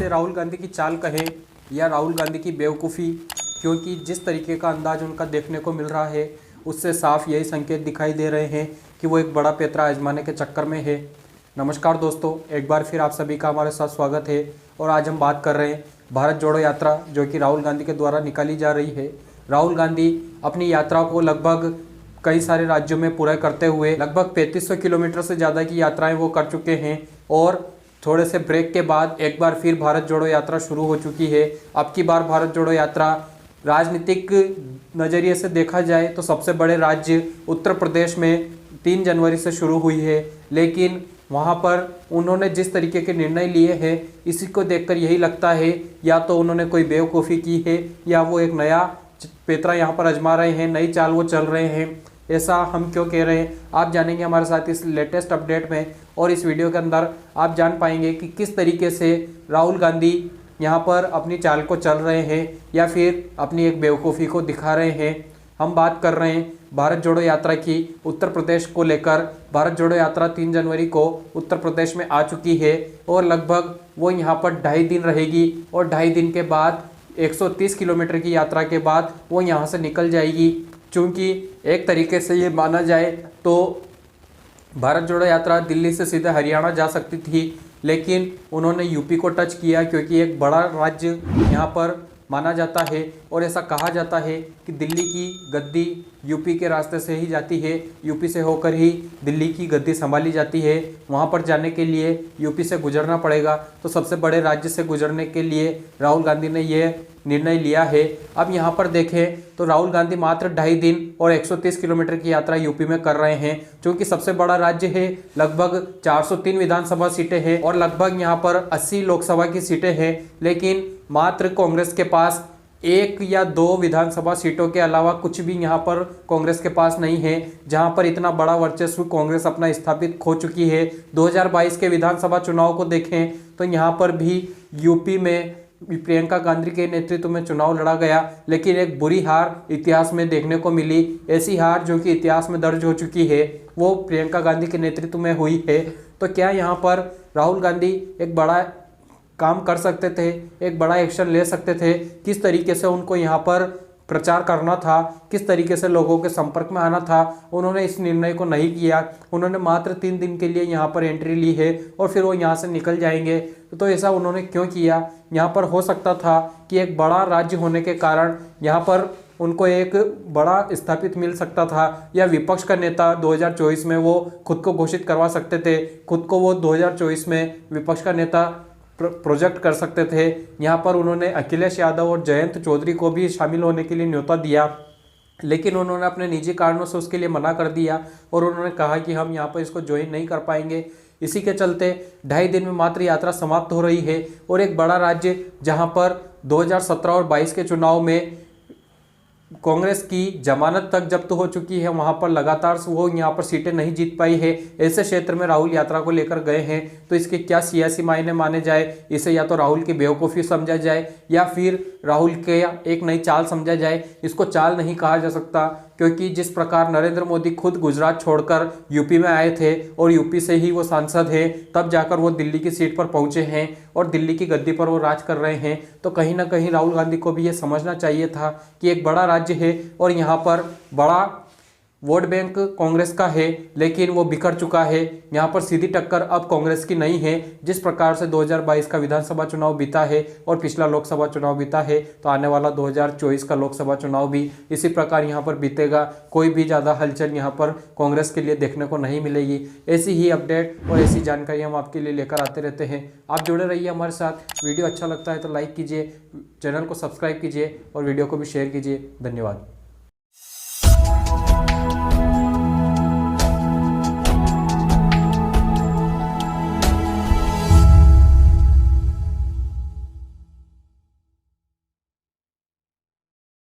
इसे राहुल गांधी की चाल कहें या राहुल गांधी की बेवकूफ़ी, क्योंकि जिस तरीके का अंदाज उनका देखने को मिल रहा है उससे साफ यही संकेत दिखाई दे रहे हैं कि वो एक बड़ा पेंतरा आजमाने के चक्कर में है। नमस्कार दोस्तों, एक बार फिर आप सभी का हमारे साथ स्वागत है और आज हम बात कर रहे हैं भारत जोड़ो यात्रा जो कि राहुल गांधी के द्वारा निकाली जा रही है। राहुल गांधी अपनी यात्रा को लगभग कई सारे राज्यों में पूरा करते हुए लगभग 3500 किलोमीटर से ज़्यादा की यात्राएं वो कर चुके हैं और थोड़े से ब्रेक के बाद एक बार फिर भारत जोड़ो यात्रा शुरू हो चुकी है। अब की बार भारत जोड़ो यात्रा राजनीतिक नज़रिए से देखा जाए तो सबसे बड़े राज्य उत्तर प्रदेश में 3 जनवरी से शुरू हुई है, लेकिन वहाँ पर उन्होंने जिस तरीके के निर्णय लिए हैं इसी को देखकर यही लगता है या तो उन्होंने कोई बेवकूफ़ी की है या वो एक नया पेंतरा यहाँ पर आजमा रहे हैं, नई चाल वो चल रहे हैं। ऐसा हम क्यों कह रहे हैं आप जानेंगे हमारे साथ इस लेटेस्ट अपडेट में, और इस वीडियो के अंदर आप जान पाएंगे कि किस तरीके से राहुल गांधी यहाँ पर अपनी चाल को चल रहे हैं या फिर अपनी एक बेवकूफ़ी को दिखा रहे हैं। हम बात कर रहे हैं भारत जोड़ो यात्रा की। उत्तर प्रदेश को लेकर भारत जोड़ो यात्रा 3 जनवरी को उत्तर प्रदेश में आ चुकी है और लगभग वो यहाँ पर 2.5 दिन रहेगी और 2.5 दिन के बाद 130 किलोमीटर की यात्रा के बाद वो यहाँ से निकल जाएगी। चूँकि एक तरीके से ये माना जाए तो भारत जोड़ो यात्रा दिल्ली से सीधे हरियाणा जा सकती थी, लेकिन उन्होंने यूपी को टच किया क्योंकि एक बड़ा राज्य यहाँ पर माना जाता है और ऐसा कहा जाता है कि दिल्ली की गद्दी यूपी के रास्ते से ही जाती है, यूपी से होकर ही दिल्ली की गद्दी संभाली जाती है। वहाँ पर जाने के लिए यूपी से गुजरना पड़ेगा, तो सबसे बड़े राज्य से गुजरने के लिए राहुल गांधी ने ये निर्णय लिया है। अब यहाँ पर देखें तो राहुल गांधी मात्र 2.5 दिन और 130 किलोमीटर की यात्रा यूपी में कर रहे हैं, क्योंकि सबसे बड़ा राज्य है। लगभग 403 विधानसभा सीटें हैं और लगभग यहाँ पर 80 लोकसभा की सीटें हैं, लेकिन मात्र कांग्रेस के पास 1 या 2 विधानसभा सीटों के अलावा कुछ भी यहाँ पर कांग्रेस के पास नहीं है, जहाँ पर इतना बड़ा वर्चस्व कांग्रेस अपना स्थापित खो चुकी है। 2022 के विधानसभा चुनाव को देखें तो यहाँ पर भी यूपी में प्रियंका गांधी के नेतृत्व में चुनाव लड़ा गया, लेकिन एक बुरी हार इतिहास में देखने को मिली। ऐसी हार जो कि इतिहास में दर्ज हो चुकी है वो प्रियंका गांधी के नेतृत्व में हुई है। तो क्या यहाँ पर राहुल गांधी एक बड़ा काम कर सकते थे, एक बड़ा एक्शन ले सकते थे? किस तरीके से उनको यहाँ पर प्रचार करना था, किस तरीके से लोगों के संपर्क में आना था, उन्होंने इस निर्णय को नहीं किया। उन्होंने मात्र 3 दिन के लिए यहाँ पर एंट्री ली है और फिर वो यहाँ से निकल जाएंगे। तो ऐसा उन्होंने क्यों किया? यहाँ पर हो सकता था कि एक बड़ा राज्य होने के कारण यहाँ पर उनको एक बड़ा स्थापित मिल सकता था, या विपक्ष का नेता 2024 में वो खुद को घोषित करवा सकते थे। खुद को वो 2024 में विपक्ष का नेता प्रोजेक्ट कर सकते थे। यहाँ पर उन्होंने अखिलेश यादव और जयंत चौधरी को भी शामिल होने के लिए न्योता दिया, लेकिन उन्होंने अपने निजी कारणों से उसके लिए मना कर दिया और उन्होंने कहा कि हम यहाँ पर इसको ज्वाइन नहीं कर पाएंगे। इसी के चलते 2.5 दिन में मात्र यात्रा समाप्त हो रही है और एक बड़ा राज्य जहाँ पर 2017 और 22 के चुनाव में कांग्रेस की जमानत तक जब्त हो चुकी है, वहां पर लगातार वो यहाँ पर सीटें नहीं जीत पाई है। ऐसे क्षेत्र में राहुल यात्रा को लेकर गए हैं, तो इसके क्या सियासी मायने माने जाए? इसे या तो राहुल की बेवकूफ़ी समझा जाए या फिर राहुल के एक नई चाल समझा जाए। इसको चाल नहीं कहा जा सकता, क्योंकि जिस प्रकार नरेंद्र मोदी खुद गुजरात छोड़कर यूपी में आए थे और यूपी से ही वो सांसद हैं, तब जाकर वो दिल्ली की सीट पर पहुंचे हैं और दिल्ली की गद्दी पर वो राज कर रहे हैं। तो कहीं ना कहीं राहुल गांधी को भी ये समझना चाहिए था कि एक बड़ा राज्य है और यहाँ पर बड़ा वोट बैंक कांग्रेस का है, लेकिन वो बिखर चुका है। यहाँ पर सीधी टक्कर अब कांग्रेस की नहीं है। जिस प्रकार से 2022 का विधानसभा चुनाव बीता है और पिछला लोकसभा चुनाव बीता है, तो आने वाला 2024 का लोकसभा चुनाव भी इसी प्रकार यहाँ पर बीतेगा। कोई भी ज़्यादा हलचल यहाँ पर कांग्रेस के लिए देखने को नहीं मिलेगी। ऐसी ही अपडेट और ऐसी जानकारी हम आपके लिए लेकर आते रहते हैं। आप जुड़े रहिए हमारे साथ। वीडियो अच्छा लगता है तो लाइक कीजिए, चैनल को सब्सक्राइब कीजिए और वीडियो को भी शेयर कीजिए। धन्यवाद।